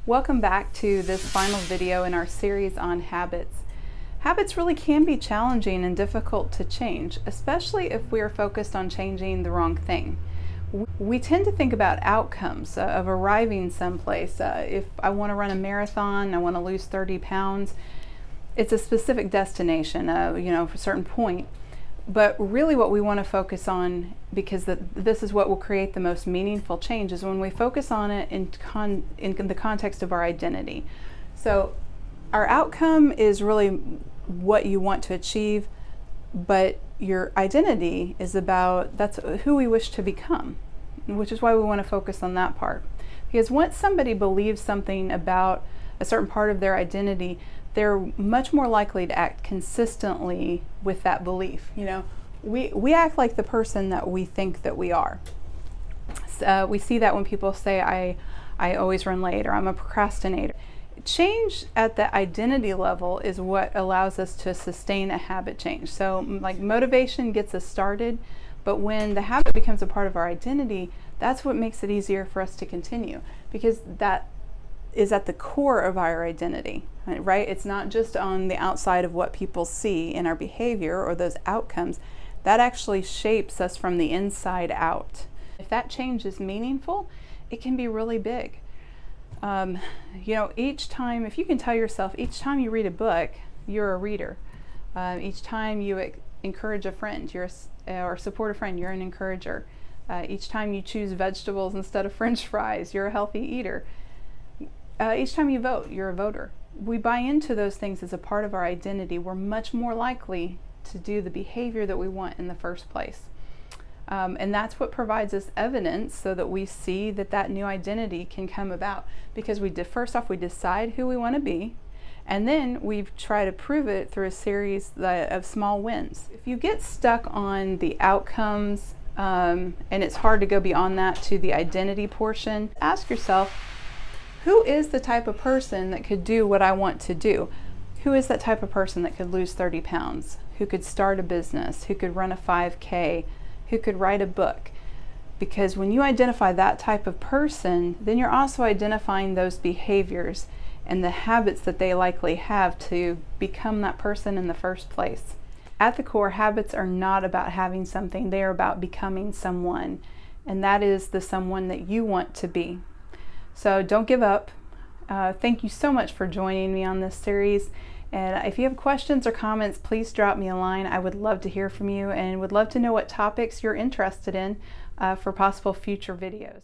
Welcome back to this final video in our series on habits. Habits really can be challenging and difficult to change, especially if we are focused on changing the wrong thing. We tend to think about outcomes of arriving someplace. If I want to run a marathon, I want to lose 30 pounds, it's a specific destination, for a certain point. But really what we want to focus on, because this is what will create the most meaningful change, is when we focus on it in the context of our identity. So our outcome is really what you want to achieve, but your identity is that's who we wish to become, which is why we want to focus on that part. Because once somebody believes something about a certain part of their identity, they're much more likely to act consistently with that belief. We act like the person that we think that we are. We see that when people say, I always run late, or I'm a procrastinator. Change at the identity level is what allows us to sustain a habit change. So like motivation gets us started, but when the habit becomes a part of our identity, that's what makes it easier for us to continue, because that is at the core of our identity, right? It's not just on the outside of what people see in our behavior or those outcomes. That actually shapes us from the inside out. If that change is meaningful, it can be really big. Each time, if you can tell yourself, each time you read a book, you're a reader. Each time you encourage a friend, or support a friend, you're an encourager. Each time you choose vegetables instead of French fries, you're a healthy eater. Each time you vote, you're a voter. We buy into those things as a part of our identity. We're much more likely to do the behavior that we want in the first place. And that's what provides us evidence so that we see that new identity can come about. Because first off, we decide who we want to be, and then we try to prove it through a series of small wins. If you get stuck on the outcomes, and it's hard to go beyond that to the identity portion, ask yourself, who is the type of person that could do what I want to do? Who is that type of person that could lose 30 pounds? Who could start a business? Who could run a 5K? Who could write a book? Because when you identify that type of person, then you're also identifying those behaviors and the habits that they likely have to become that person in the first place. At the core, habits are not about having something, they are about becoming someone. And that is the someone that you want to be. So don't give up. Thank you so much for joining me on this series. And if you have questions or comments, please drop me a line. I would love to hear from you and would love to know what topics you're interested in for possible future videos.